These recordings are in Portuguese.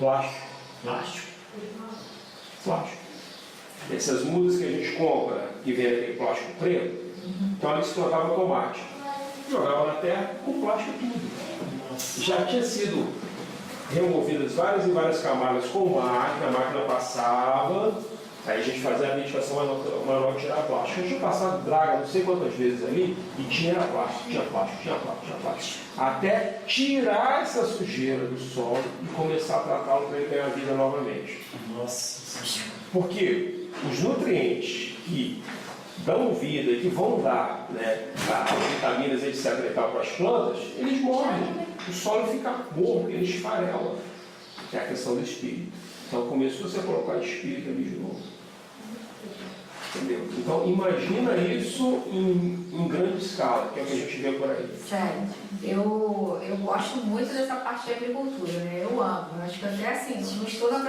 Plástico. Plástico. Plástico. Essas mudas que a gente compra, que vem aquele plástico preto, então ali se plantava tomate. Jogava na terra com plástico tudo. Já tinha sido removidas várias e várias camadas com máquina, a máquina passava, aí a gente fazia a identificação manual de tirar plástico. A gente tinha passado draga não sei quantas vezes ali e tinha plástico, tinha plástico, tinha plástico, tinha plástico. Até tirar essa sujeira do solo e começar a tratá-lo para ele ganhar vida novamente. Nossa. Porque os nutrientes que dão vida, que vão dar, né, as vitaminas, etc. e tal para as plantas, eles morrem. O solo fica morto, ele esfarela. É a questão do espírito. Então começou a colocar espírito ali de novo. Entendeu? Então imagina isso em grande escala, que é o que a gente vê por aí. Sério, eu gosto muito dessa parte de agricultura, né? Eu amo. Eu acho que até assim, não estou na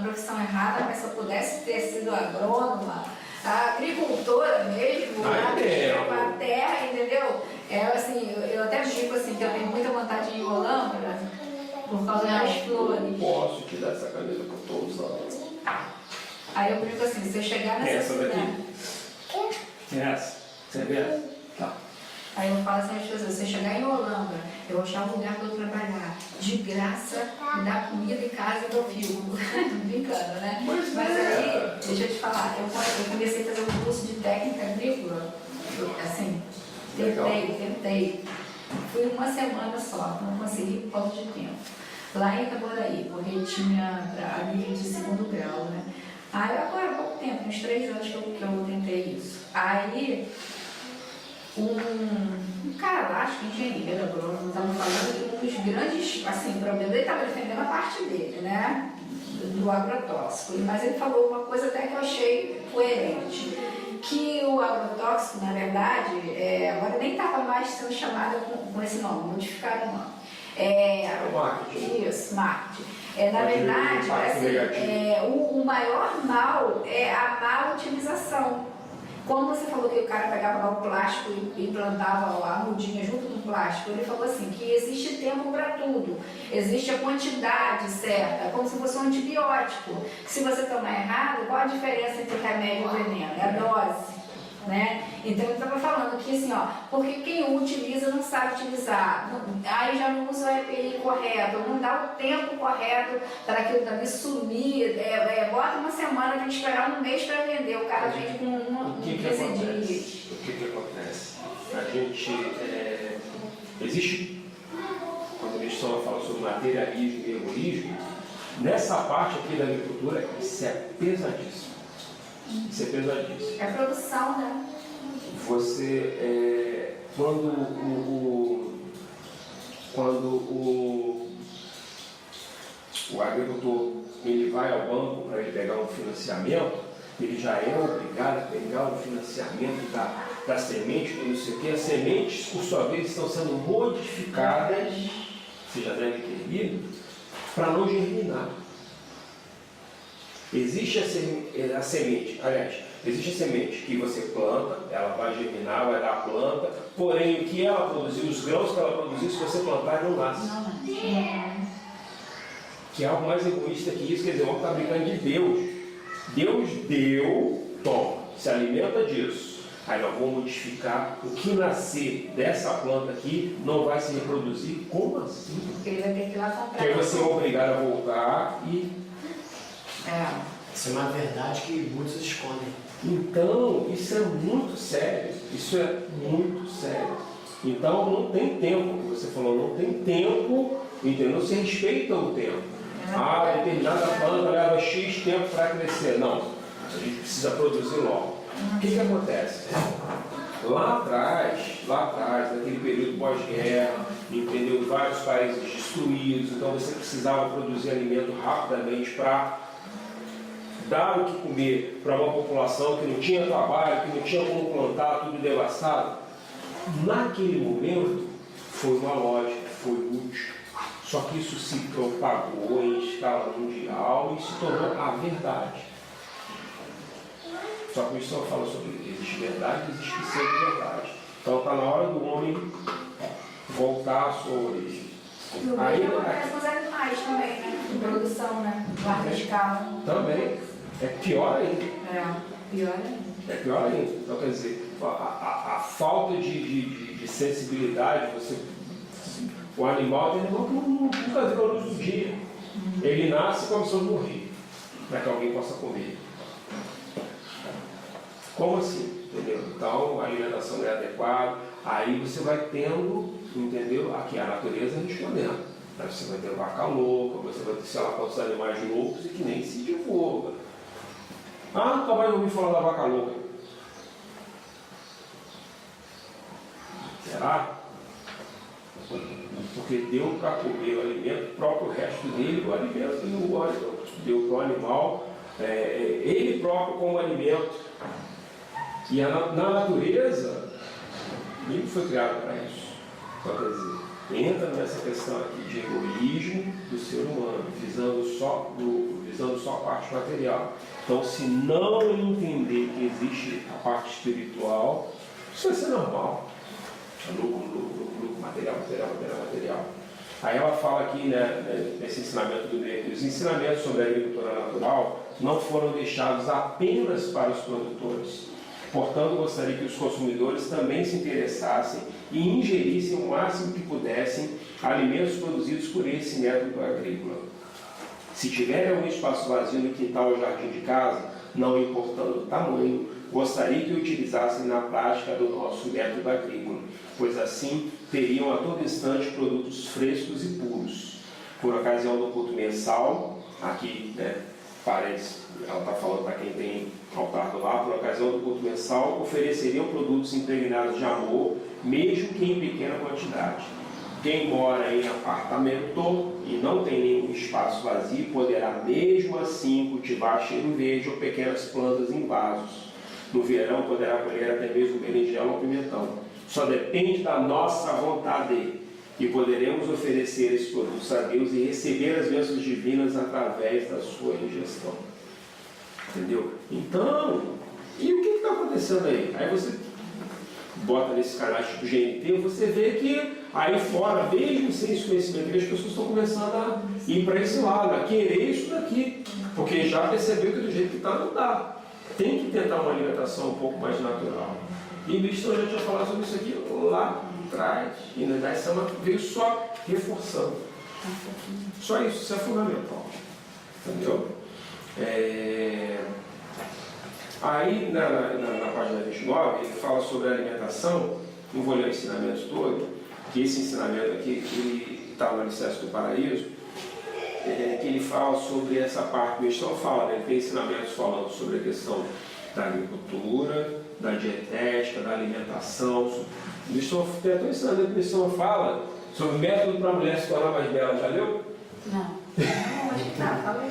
profissão errada, mas se eu pudesse ter sido agrônoma, a agricultora mesmo, com a terra, entendeu? Assim, eu até digo assim, que eu tenho muita vontade de ir em Olambra por causa das flores. Eu posso te dar essa caneta que eu estou usando. Aí eu brinco assim, se eu chegar nessa Essa cidade... daqui? Essa? Você vê essa? Tá. Aí eu falo assim às pessoas, se eu chegar em Olambra, eu vou achar um lugar para eu trabalhar. De graça, me dá comida em casa e meu filho. Brincando, né? Mas aí, deixa eu te falar, eu comecei a fazer um curso de técnica agrícola, assim, tentei. Fui uma semana só, não consegui por causa de tempo. Lá em Itaboraí, porque tinha a nível de segundo grau, né? Aí agora há pouco tempo, uns 3 anos que eu tentei isso. Aí um cara lá, acho que engenheiro, agrônomo, estava falando que um dos grandes problemas, ele estava defendendo a parte dele, né? Do agrotóxico. Mas ele falou uma coisa até que eu achei coerente. Que o agrotóxico, na verdade, agora nem estava mais sendo chamado com esse nome, modificaram o nome. Marketing. Isso, marketing. Na verdade, o maior mal é a má utilização. Quando você falou que o cara pegava lá o plástico e plantava a mudinha junto com o plástico, ele falou assim, que existe tempo para tudo, existe a quantidade certa, como se fosse um antibiótico. Se você tomar errado, qual a diferença entre remédio e veneno? É a dose. Né? Então eu estava falando que assim, porque quem utiliza não sabe utilizar, aí já não usa o EPI correto, não dá o tempo correto para aquilo dali sumir, bota uma semana, tem que esperar 1 mês para vender, o cara vende com 15 dias. O que acontece? A gente, existe, quando a gente fala sobre materialismo e egoísmo, nessa parte aqui da agricultura, isso é pesadíssimo. Isso é pesadíssimo. É produção, né? Você, quando o agricultor ele vai ao banco para ele pegar um financiamento, ele já é obrigado a pegar um financiamento da semente, não sei o que. As sementes, por sua vez, estão sendo modificadas, você já deve ter lido, para não germinar. Existe a semente, aliás, existe a semente que você planta, ela vai germinar, vai dar a planta, porém o que ela produziu, os grãos que ela produziu, se você plantar, não nasce. Que é algo mais egoísta que isso, quer dizer, vamos estar brincando de Deus. Deus deu, toma, se alimenta disso. Aí nós vamos modificar, o que nascer dessa planta aqui não vai se reproduzir. Como assim? Porque ele vai ter que ir lá comprar. Porque aí você é obrigado a voltar e... Isso é uma verdade que muitos escondem. Então, isso é muito sério. Isso é muito sério. Então, não tem tempo, como você falou, não tem tempo, entendeu? Não se respeita o tempo. Determinada planta leva X tempo para crescer. Não, a gente precisa produzir logo. O que acontece? Lá atrás, naquele período pós-guerra, entendeu? Vários países destruídos, então você precisava produzir alimento rapidamente para dar o que comer para uma população que não tinha trabalho, que não tinha como plantar, tudo devastado. Naquele momento, foi uma lógica, foi útil. Só que isso se propagou em escala mundial e se tornou a verdade. Só que isso não fala sobre existe verdade, existe pseudo-verdade. Então está na hora do homem voltar à sua origem. E o mesmo acontece com os animais também, né? De produção, né? Larga escala. Também. É pior ainda. Pior ainda. É pior ainda. Então, quer dizer, a falta de sensibilidade, o animal que nunca viu a luz do dia. Ele nasce com a missão de morrer, para que alguém possa comer. Como assim? Entendeu? Então, a alimentação não é adequada, aí você vai tendo, entendeu? Aqui a natureza respondendo. Aí você vai ter vaca louca, você vai ter, sei lá, quantos animais loucos e que nem se divulga. Ah, nunca mais ouvi falar da vaca louca. Será? Porque deu para comer o alimento, o próprio resto dele, o alimento deu para o animal, ele próprio como alimento. E na natureza, ele foi criado para isso. Então, quer dizer, entra nessa questão aqui de egoísmo do ser humano, visando só a parte material. Então, se não entender que existe a parte espiritual, isso vai ser normal. Lucro, material. Aí ela fala aqui, né, nesse ensinamento do Beto, os ensinamentos sobre a agricultura natural não foram deixados apenas para os produtores. Portanto, gostaria que os consumidores também se interessassem e ingerissem o máximo que pudessem alimentos produzidos por esse método agrícola. Se tiverem algum espaço vazio no quintal ou jardim de casa, não importando o tamanho, gostaria que utilizassem na prática do nosso método agrícola, pois assim teriam a todo instante produtos frescos e puros. Por ocasião do culto mensal, aqui, né, parece, ela está falando para quem tem altar do lar, por ocasião do culto mensal, ofereceriam produtos impregnados de amor, mesmo que em pequena quantidade. Quem mora em apartamento e não tem nenhum espaço vazio, poderá mesmo assim cultivar cheiro verde ou pequenas plantas em vasos. No verão, poderá colher até mesmo berinjela ou pimentão. Só depende da nossa vontade. E poderemos oferecer esses produtos a Deus e receber as bênçãos divinas através da sua ingestão. Entendeu? Então, e o que está acontecendo aí? Aí você bota nesse canal tipo GNT, você vê que aí fora, mesmo sem esse conhecimento, as pessoas estão começando a ir para esse lado, a querer isso daqui, porque já percebeu que do jeito que está não dá. Tem que tentar uma alimentação um pouco mais natural. E Biston já tinha falado sobre isso aqui lá atrás, e na verdade veio só reforçando. Só isso é fundamental. Entendeu? Aí na página 29 ele fala sobre a alimentação, não vou ler o ensinamento todo, que esse ensinamento aqui, ele está no Alicerce do Paraíso, que ele fala sobre essa parte, o Biston fala, né? Ele tem ensinamentos falando sobre a questão da agricultura, da dietética, da alimentação. O Biston tem até um ensinamento que o Biston fala sobre o método para a mulher se tornar mais bela, já leu? Não. Acho que tá, falei.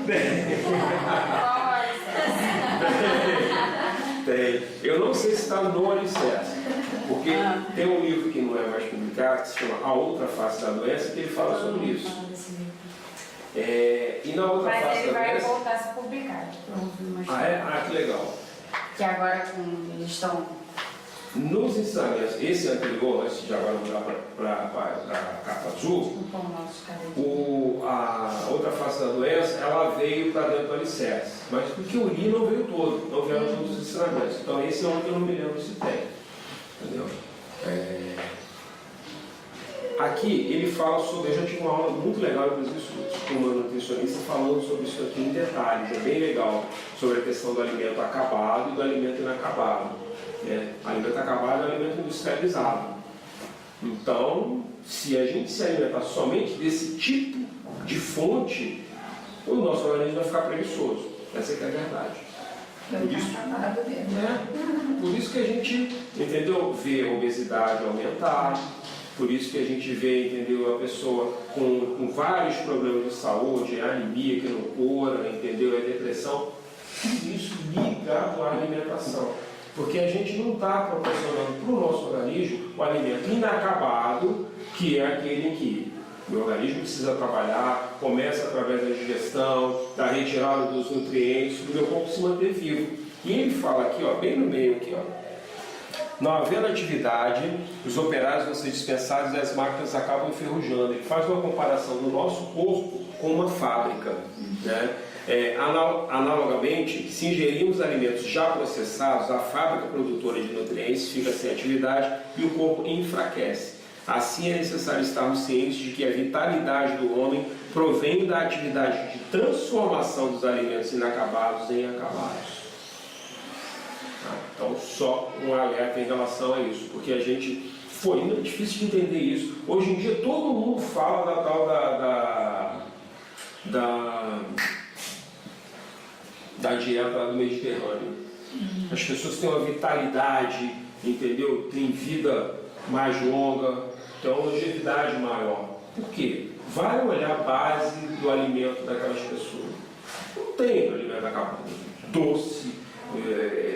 Tem. Eu não sei se está no Alicerce, porque tem um livro que não é mais publicado, que se chama A Outra Face da Doença, que ele fala sobre isso. E na outra face da doença... Mas ele vai voltar a se publicar. Que legal. Que agora eles estão... Nos ensinamentos, esse anterior, antes de agora mudar para a capa azul, a outra face da doença, ela veio para dentro do Alicerce. Mas porque eu li não veio todo, não vieram todos os ensinamentos. Então esse é um que eu não me lembro se tem. Entendeu? Aqui ele fala sobre, eu já tive uma aula muito legal, inclusive com uma nutricionista, falando sobre isso aqui em detalhes, é bem legal, sobre a questão do alimento acabado e do alimento inacabado. Alimento acabado é um alimento industrializado. Então, se a gente se alimentar somente desse tipo de fonte, o nosso organismo vai ficar preguiçoso. Essa é a verdade. Por isso que a gente, entendeu, vê a obesidade aumentar, por isso que a gente vê, entendeu, a pessoa com vários problemas de saúde, a anemia que não cura, entendeu, a depressão, tudo isso ligado à alimentação. Porque a gente não está proporcionando para o nosso organismo o alimento inacabado, que é aquele em que o organismo precisa trabalhar, começa através da digestão, da retirada dos nutrientes, para o meu corpo se manter vivo. E ele fala aqui, ó, bem no meio aqui, ó, Não havendo atividade, os operários vão ser dispensados e as máquinas acabam enferrujando. Ele faz uma comparação do nosso corpo com uma fábrica, né? Analogamente, se ingerirmos alimentos já processados, a fábrica produtora de nutrientes fica sem atividade e o corpo enfraquece. Assim é necessário estarmos cientes de que a vitalidade do homem provém da atividade de transformação dos alimentos inacabados em acabados. Então, só um alerta em relação a isso, porque a gente ainda é difícil de entender isso. Hoje em dia todo mundo fala da tal da dieta do Mediterrâneo. As pessoas têm uma vitalidade, entendeu? Tem vida mais longa, tem uma longevidade maior. Por quê? Vai olhar a base do alimento daquelas pessoas. Não tem alimento acabado. Doce,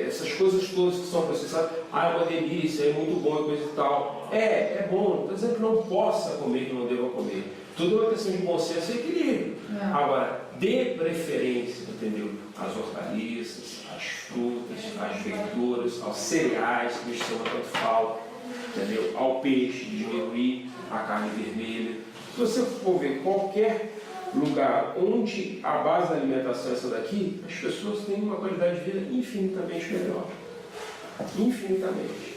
essas coisas todas que são processadas. Ah, é uma delícia, é muito bom, coisa e tal. É bom, não estou dizendo que não possa comer, que não deva comer. Tudo é uma questão de bom senso e equilíbrio. Agora, dê preferência, entendeu? Às hortaliças, às frutas, às verduras, aos cereais, que me chama tanto falta, entendeu? Ao peixe, diminuir a carne vermelha. Se você for ver qualquer lugar onde a base da alimentação é essa daqui, as pessoas têm uma qualidade de vida infinitamente melhor. Infinitamente.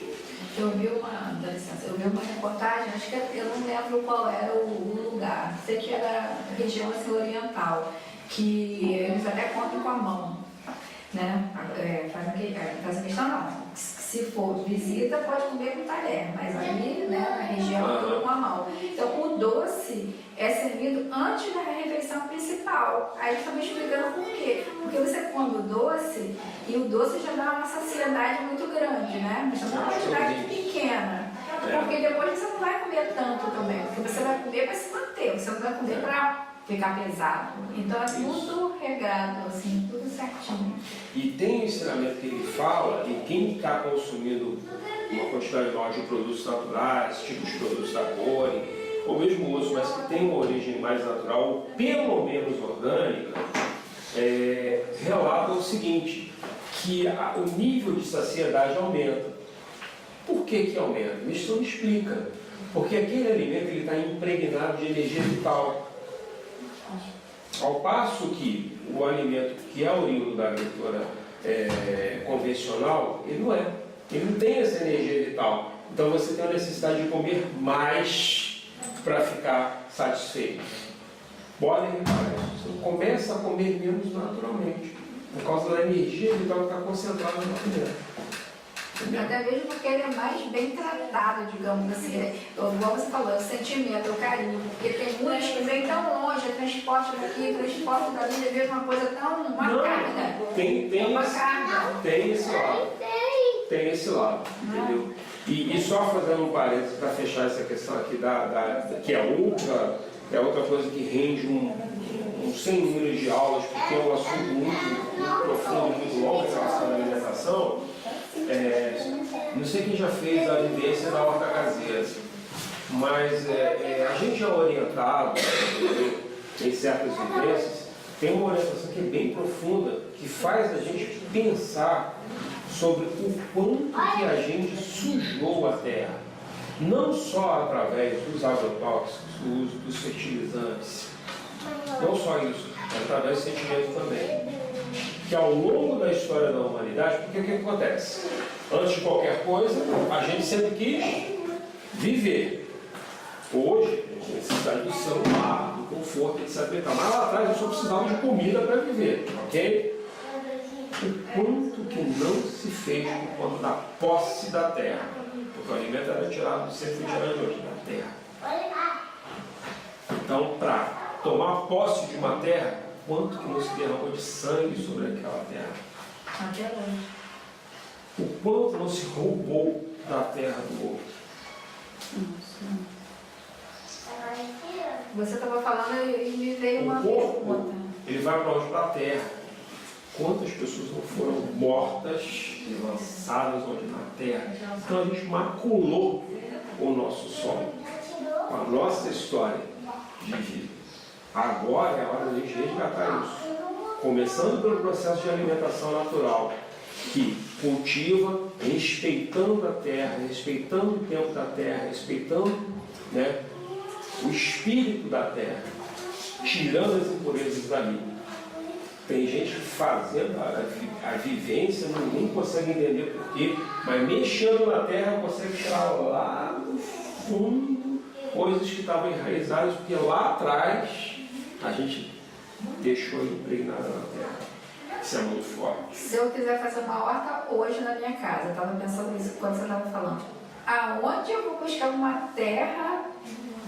Eu vi uma reportagem, acho que eu não lembro qual era o lugar, sei que era a região assim, oriental, que eles até contam com a mão, né? Fazem questão não. Se for visita, pode comer com talher, mas ali, né, na região, tudo com a mão. Então, o doce é servido antes da refeição principal. Aí eles estão me explicando por quê. Porque você come o doce, e o doce já dá uma saciedade muito grande, né? Mas uma quantidade pequena. Porque depois você não vai comer tanto também, porque você vai comer para se manter, você não vai comer para ficar pesado. Então é tudo regrado, assim, tudo certinho. E tem um ensinamento que ele fala, e quem está consumindo uma quantidade maior de produtos naturais, tipos de produtos da Cone, ou mesmo outros, mas que tem uma origem mais natural, ou pelo menos orgânica, relata o seguinte, que o nível de saciedade aumenta. Por que aumenta? Isso não explica. Porque aquele alimento está impregnado de energia vital. Ao passo que o alimento que é oriundo da agricultura convencional, ele não é. Ele não tem essa energia vital. Então você tem a necessidade de comer mais para ficar satisfeito. Podem reparar, você começa a comer menos naturalmente, por causa da energia vital que está concentrada no alimento. Até mesmo porque ele é mais bem tratado, digamos assim. Igual você falou, o sentimento, o carinho. Porque tem muitos que vêm tão longe, transporte daqui, transporte dali, e vejo uma coisa tão. Uma carga. Tem uma carga. Tem esse lado. Tem esse lado, entendeu? E só fazendo um parênteses para fechar essa questão aqui, que é outra coisa que rende um sem número de aulas, porque é um assunto muito profundo, muito longo em relação à alimentação. Não sei quem já fez a vivência da horta caseira, mas a gente é orientado em certas vivências, tem uma orientação que é bem profunda, que faz a gente pensar sobre o quanto que a gente sujou a terra, não só através dos agrotóxicos, do uso dos fertilizantes, não só isso, mas através do sentimento também. Que ao longo da história da humanidade, porque o que acontece? Antes de qualquer coisa, a gente sempre quis viver. Hoje, a gente necessita do celular, do conforto, etc. Mas lá atrás eu só precisava de comida para viver, ok? O quanto que não se fez por conta da posse da terra? Porque o alimento era tirado, sempre tirado de onde? Da terra. Então, para tomar posse de uma terra, quanto que não se derramou de sangue sobre aquela terra? Até hoje. O quanto não se roubou da terra do outro? Você estava falando e me veio uma pergunta. Ele vai para onde? Para a terra. Quantas pessoas não foram mortas e lançadas onde? Na terra? Então a gente maculou o nosso solo com a nossa história de vida. Agora é a hora da gente resgatar isso. Começando pelo processo de alimentação natural, que cultiva, respeitando a terra, respeitando o tempo da terra, respeitando, né, o espírito da terra, tirando as impurezas dali. Tem gente fazendo a vivência, ninguém consegue entender porquê, mas mexendo na terra consegue tirar lá do fundo coisas que estavam enraizadas, porque lá atrás a gente deixou impregnada na terra. Isso é muito forte. Se eu quiser fazer uma horta hoje na minha casa, eu estava pensando nisso quando você estava falando, aonde eu vou buscar uma terra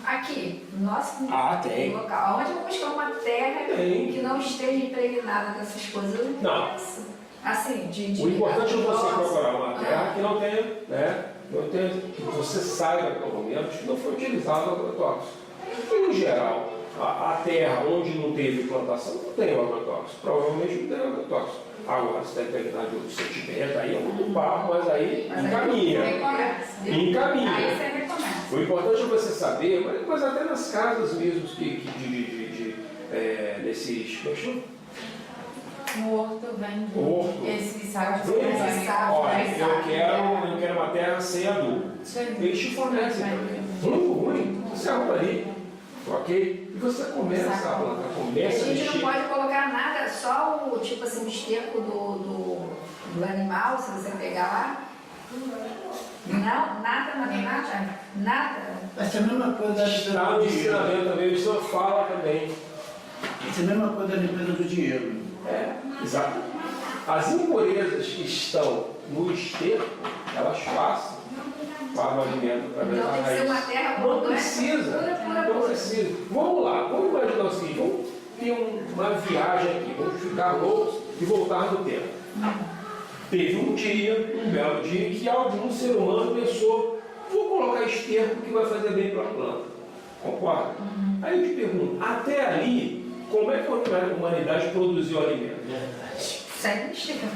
aqui, no nosso tem. local? Aonde eu vou buscar uma terra que não esteja impregnada dessas coisas? Eu não conheço. Assim, de o importante é você procurar uma terra Ah. que não tenha, né, que você saiba, pelo menos, que não foi utilizado agrotóxico. Em geral, a terra onde não teve plantação não tem agrotóxico. Provavelmente não tem agrotóxico. Agora, se está impregnado de outro sentimento, aí é muito barro, mas aí encaminha. Encaminha. Aí você recomeça. O importante é você saber, mas até nas casas mesmo, nesses. Como é que chama? No horto vem Horto. esse saco de Olha, eu quero uma terra sem adubo. Eles te fornecem. Muito ruim. Você arruma ali, ok? E você começa a plantar, A começa a gente não mexer. pode colocar nada, só o tipo assim, o esterco do animal, se você pegar lá. Não, nada. Essa é a mesma coisa da limpeza Está do no dinheiro. ensinamento também, o senhor fala também. Essa é a mesma coisa da limpeza do dinheiro. Exato. As impurezas que estão no esterco, elas passam para o alimento através Então da tem que raiz. ser uma terra Não boa, precisa, não precisa. Vamos lá, vamos imaginar o seguinte, vamos ter uma viagem aqui, vamos ficar loucos e voltar no tempo. Teve um dia, um belo dia, que algum ser humano pensou, vou colocar esterco que vai fazer bem para a planta. Concorda? Aí eu te pergunto, até ali, como é que a humanidade produziu alimento? Verdade. Sem esterco.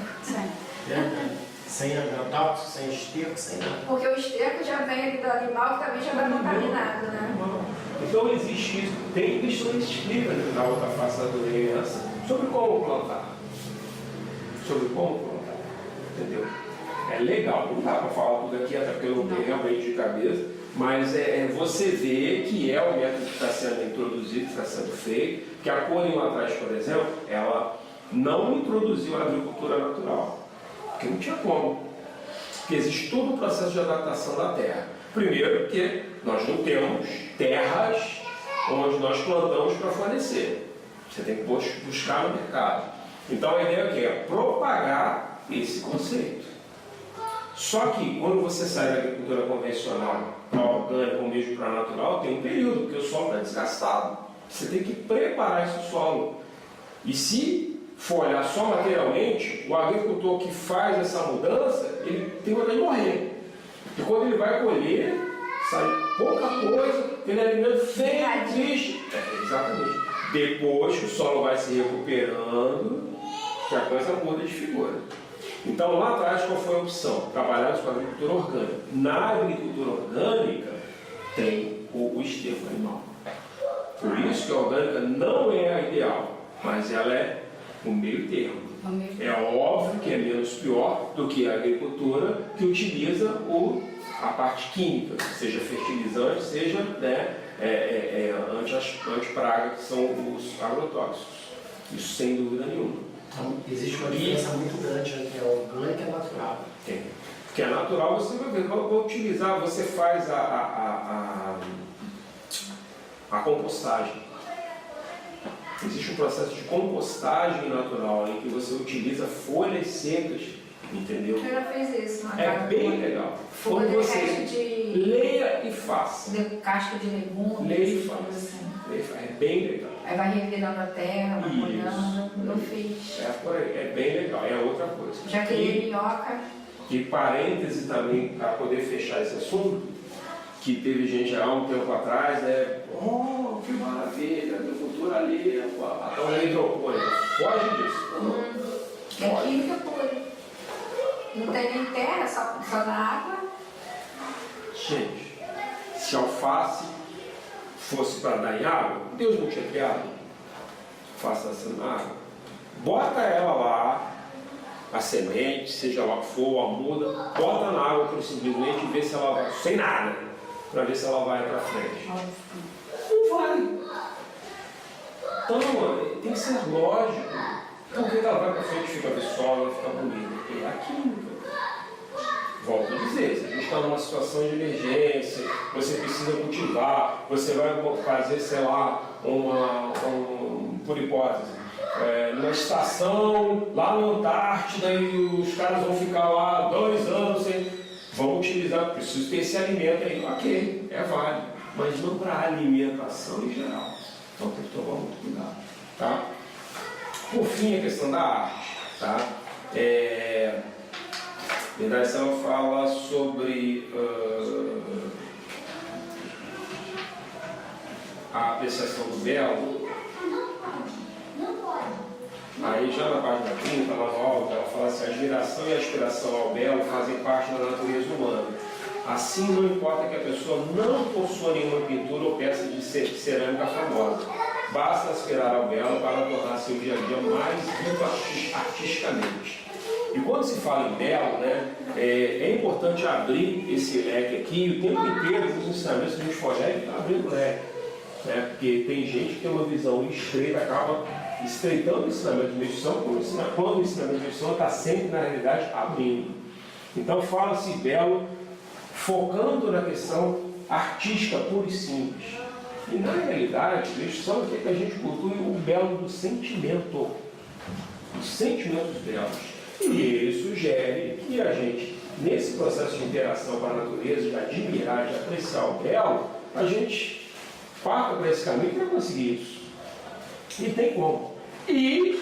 Verdade. Sem agrotóxico, sem esterco, sem nada. Porque o esterco já vem ali do animal que também já vai contaminado, né? Então existe isso. Tem questões explicadas na outra face da doença sobre como plantar. Sobre como plantar. Entendeu? É legal, não dá para falar tudo aqui, até porque eu não tenho realmente de cabeça, mas você vê que é o método que está sendo introduzido, que está sendo feito, que a Cone lá atrás, por exemplo, ela não introduziu a agricultura natural. Porque não tinha como. Porque existe todo o processo de adaptação da terra. Primeiro, porque nós não temos terras onde nós plantamos para fornecer. Você tem que buscar no mercado. Então a ideia é propagar esse conceito. Só que quando você sai da agricultura convencional para orgânica ou mesmo para natural, tem um período, porque o solo está desgastado. Você tem que preparar esse solo. E se for olhar só materialmente, o agricultor que faz essa mudança, ele tem vontade de morrer. E quando ele vai colher, sai pouca coisa, aquele alimento feio, triste. Exatamente. Depois que o solo vai se recuperando, que a coisa muda de figura. Então lá atrás qual foi a opção? Trabalhar com a agricultura orgânica. Na agricultura orgânica tem o esterco animal. Por isso que a orgânica não é a ideal, mas ela é o meio termo. É óbvio que é menos pior do que a agricultura que utiliza a parte química, seja fertilizante, seja anti-praga, que são os agrotóxicos. Isso sem dúvida nenhuma. Então, existe uma diferença muito grande entre a orgânica e a natural. Tem. Porque a natural você vai ver, vai utilizar, você faz a compostagem. Existe um processo de compostagem natural em que você utiliza folhas secas, entendeu? Eu já fiz isso. É bem legal. Folha Quando você de leia e faça. casca de legumes. Leia e coisa faça. assim. É bem legal. Aí vai revirando a terra, vai Isso. molhando. Eu fiz. É por aí, é bem legal, é outra coisa. Já criei minhoca. De parêntese também, para poder fechar esse assunto, que teve gente há um tempo atrás, oh, que maravilha, agricultura limpa, a hidropônica. Foge disso. É química pura. Não tem nem terra, só na água. Gente, se alface fosse para dar em água, Deus não tinha criado. Faça assim na água. Bota ela lá, a semente, seja lá o que for, a muda, bota na água por simplesmente e vê se ela vai, sem nada, para ver se ela vai para frente. Não vai. Então, tem que ser lógico. Então, quando ela vai para frente, fica viçosa, fica bonita. É a química. Volto a dizer, se a gente está numa situação de emergência, você precisa cultivar, você vai fazer, sei lá, por hipótese, numa estação lá na Antártida e os caras vão ficar lá 2 anos sem. Vão utilizar, preciso ter esse alimento aí, ok, é válido, mas não para alimentação em geral. Então tem que tomar muito cuidado. Tá? Por fim, a questão da arte. Tá? Verdade, ela fala sobre a apreciação do belo. Aí já na página 30, ela volta, ela fala assim: a admiração e a aspiração ao belo fazem parte da natureza humana. Assim, não importa que a pessoa não possua nenhuma pintura ou peça de cerâmica famosa. Basta aspirar ao belo para tornar seu dia a dia mais vivo artisticamente. E quando se fala em belo, né, é importante abrir esse leque aqui, o tempo inteiro, nos ensinamentos que a gente for está abrindo o leque. Né, porque tem gente que tem uma visão estreita, acaba estreitando o ensinamento de medição, quando o ensinamento de medição está sempre, na realidade, abrindo. Então, fala-se belo focando na questão artística pura e simples. E, na realidade, medição é que a gente cultua o belo do sentimento, os sentimentos belos. E ele sugere que a gente, nesse processo de interação com a natureza, de admirar, de apreciar o belo, a gente parta para esse caminho para conseguir isso. E tem como. E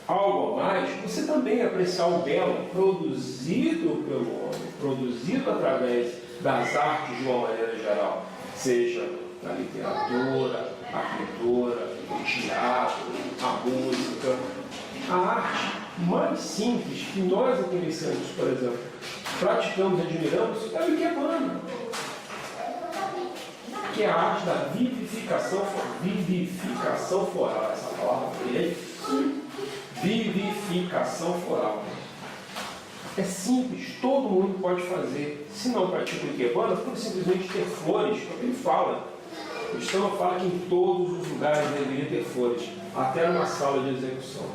algo a mais, você também apreciar o belo produzido pelo homem, produzido através das artes de uma maneira geral, seja na literatura, a pintura, o teatro, a música. A arte mais simples que nós aqui em Santos, por exemplo, praticamos e admiramos é o ikebana, que é a arte da vivificação floral. Essa palavra foi aí? Vivificação floral. É simples, todo mundo pode fazer. Se não pratica o ikebana, por simplesmente ter flores, como ele fala. O Estão fala que em todos os lugares deveria ter flores, até numa sala de execução.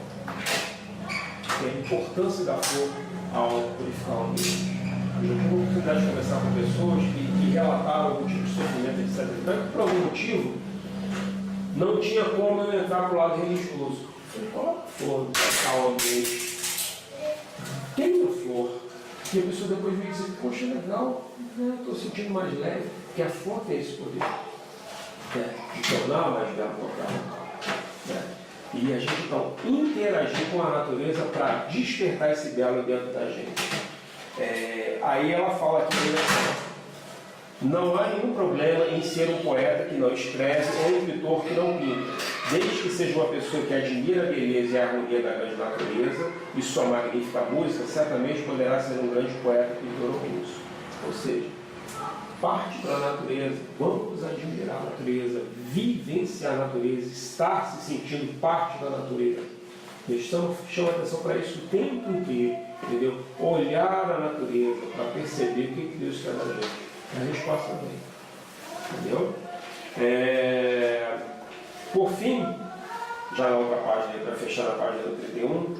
E a importância da flor ao purificar o ambiente. Eu tive a oportunidade de conversar com pessoas que relataram algum tipo de sofrimento, etc. Então, por algum motivo, não tinha como eu entrar para o lado religioso. Eu falei, coloca a flor para purificar o ambiente. Tem uma flor. E a pessoa depois me diz, poxa, legal, estou sentindo mais leve, porque a flor tem esse poder. De tornar mais belo o local. E a gente então interagir com a natureza para despertar esse belo dentro da gente. Aí ela fala aqui, não há nenhum problema em ser um poeta que não escreve ou um pintor que não pinta, desde que seja uma pessoa que admira a beleza e a harmonia da grande natureza e sua magnífica música, certamente poderá ser um grande poeta, pintor ou músico. Ou seja, parte da natureza, vamos admirar a natureza, vivenciar a natureza, estar se sentindo parte da natureza. Chama atenção para isso o tempo inteiro, entendeu? Olhar a natureza para perceber o que Deus quer da gente. A resposta vem, entendeu? Por fim, já na outra página, para fechar na página 31,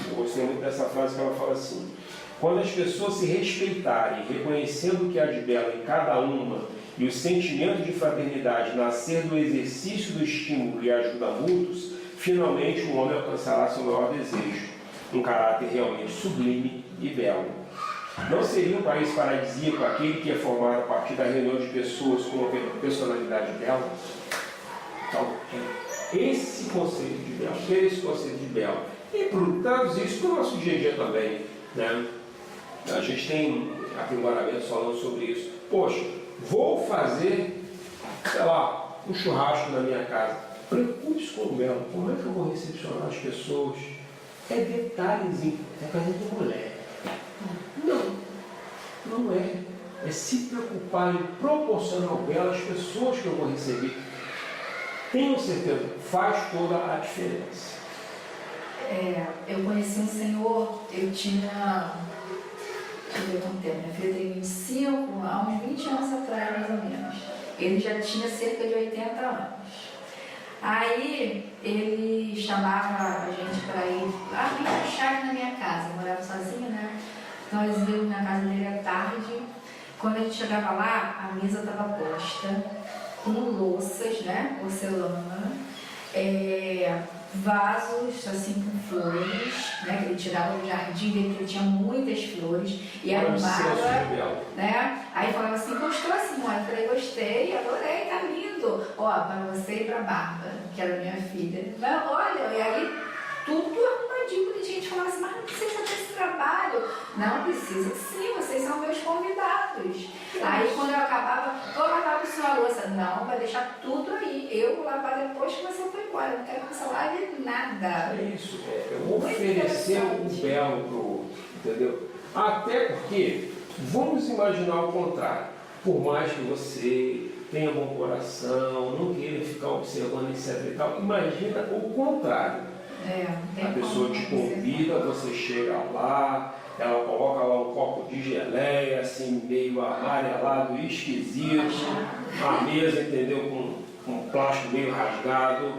eu gostei muito dessa frase que ela fala assim: quando as pessoas se respeitarem, reconhecendo o que há de belo em cada uma e o sentimento de fraternidade nascer do exercício do estímulo e ajuda mútuos, finalmente o homem alcançará seu maior desejo, um caráter realmente sublime e belo. Não seria um país paradisíaco aquele que é formado a partir da reunião de pessoas com uma personalidade bela? Então, esse conceito de belo, esse conceito de belo. E traduzir isso para o nosso dia a dia também, né? A gente tem aprimoramentos falando sobre isso. Poxa, vou fazer, sei lá, um churrasco na minha casa. Preocupe-se com o belo. Como é que eu vou recepcionar as pessoas? É detalhezinho. É coisa de mulher. Não é. É se preocupar em proporcionar o belo às pessoas que eu vou receber. tenho certeza, faz toda a diferença. Eu conheci um senhor, eu tinha, deixa eu ver quanto tempo, minha filha tem 25, há uns 20 anos atrás, mais ou menos. Ele já tinha cerca de 80 anos. Aí ele chamava a gente para ir lá no chácara na minha casa, eu morava sozinha, né? Nós íamos na casa dele à tarde. Quando a gente chegava lá, a mesa estava posta, com louças, né? Porcelana, vasos assim com flores, né? Que ele tirava do jardim dele, que ele tinha muitas flores, e arrumava, né? Aí falava assim, gostou, Simone? Eu falei, gostei, adorei, tá lindo. Ó, para você e para a Bárbara, que era minha filha. Mas, olha, e aí tudo arrumadinho, a gente falava assim, mas não precisa desse trabalho. Não precisa, sim, vocês são meus convidados. Aí quando eu acabava, vou lavar para o senhor a louça. Não, vai deixar tudo aí. Eu vou lavar depois que você for embora. Eu não quero que você lave nada. É isso, oferecer o belo para o outro, entendeu? Até porque, vamos imaginar o contrário. Por mais que você tenha bom coração, não queira ficar observando etc e tal, imagina o contrário. A pessoa te convida, você chega lá, ela coloca lá um copo de geleia, assim, meio amarelado, esquisito, a mesa, entendeu, com plástico meio rasgado.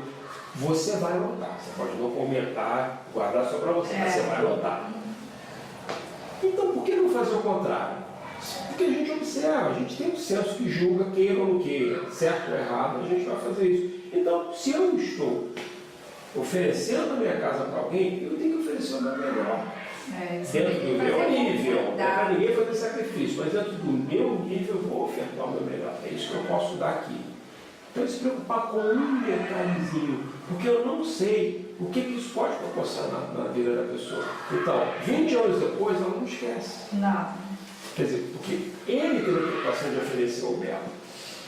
Você vai notar, você pode não comentar, guardar só para você, mas você vai notar. Então, por que não fazer o contrário? Porque a gente observa, a gente tem um senso que julga, queira ou não queira, certo ou errado, a gente vai fazer isso. Então, se eu estou oferecendo a minha casa para alguém, eu tenho que oferecer o meu melhor. Dentro do meu nível, não é para ninguém fazer sacrifício, mas dentro do meu nível eu vou ofertar o meu melhor. É isso que eu posso dar aqui. Então, se preocupar com um detalhezinho, porque eu não sei o que isso pode proporcionar na vida da pessoa. Então, 20 anos depois, ela não esquece. Não. Quer dizer, porque ele teve a preocupação de oferecer o belo.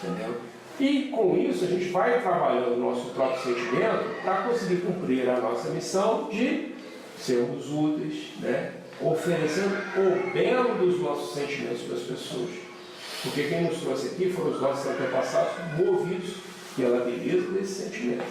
Entendeu? E com isso a gente vai trabalhando o nosso próprio sentimento para conseguir cumprir a nossa missão de sermos úteis, né? Oferecendo o belo dos nossos sentimentos para as pessoas. Porque quem nos trouxe aqui foram os nossos antepassados movidos pela beleza desses sentimentos,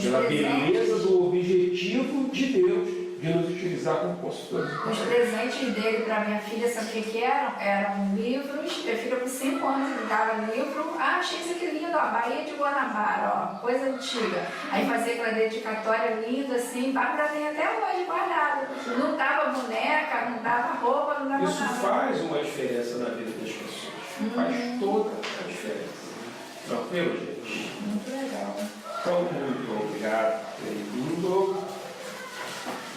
pela beleza do objetivo de Deus de nos utilizar como consultores. Os presentes dele para minha filha, sabe o que eram? Eram livros. Minha filha, com 5 anos, ele dava livro. Ah, achei isso aqui lindo, ó, Bahia de Guanabara, ó, coisa antiga. Aí fazia aquela dedicatória linda, assim. Bárbara tem até hoje guardado. Não dava boneca, não dava roupa, não dava isso nada. Isso faz uma diferença na vida das pessoas. Faz toda a diferença. Tranquilo, gente? Muito legal. Então, muito obrigado por ter vindo.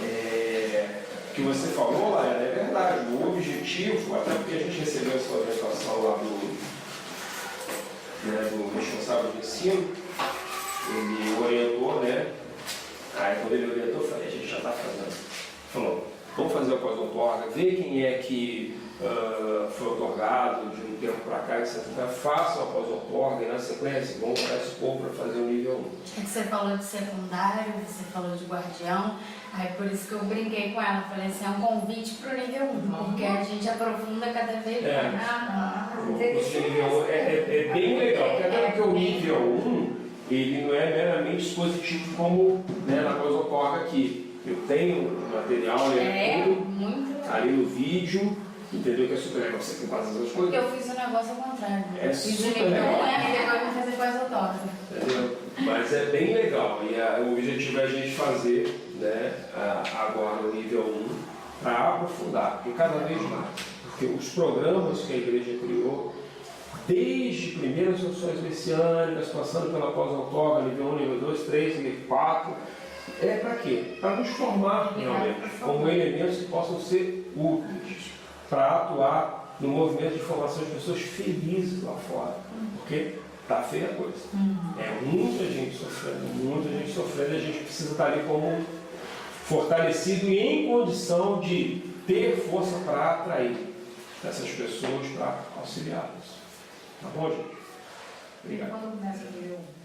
O que você falou lá é verdade. O objetivo, até porque a gente recebeu essa orientação lá do responsável de ensino, ele orientou, né? Aí quando ele orientou, eu falei, a gente já está fazendo. Falou, vamos fazer a pós-outorga, ver quem é que foi otorgado de um tempo para cá, etc. Façam a pós-outorga e na sequência vão para esse povo para fazer o nível 1. É que você falou de secundário, você falou de guardião, aí por isso que eu brinquei com ela, falei assim, é um convite para o nível 1, porque a gente aprofunda cada vez mais. O nível 1 é bem legal, porque até porque o nível 1, ele não é meramente expositivo como na pós-outorga aqui. Eu tenho material, muito ali no vídeo, entendeu? Que é super legal, você tem quase as coisas. Porque eu fiz o negócio ao contrário. Fiz o nível 1 e depois vou fazer pós-outorga. Entendeu? Mas é bem legal. E o objetivo é a gente fazer, agora o nível 1 para aprofundar, porque cada vez mais. Porque os programas que a igreja criou, desde primeiras sessões messiânicas, passando pela pós-outorga, nível 1, nível 2, 3, nível 4, é para quê? Para nos formar realmente como elementos que possam ser úteis para atuar no movimento de formação de pessoas felizes lá fora. Porque está feia a coisa. É muita gente sofrendo, e a gente precisa estar ali como fortalecido e em condição de ter força para atrair essas pessoas, para auxiliá-las. Tá bom, gente? Obrigado. Quando começa o nível 1?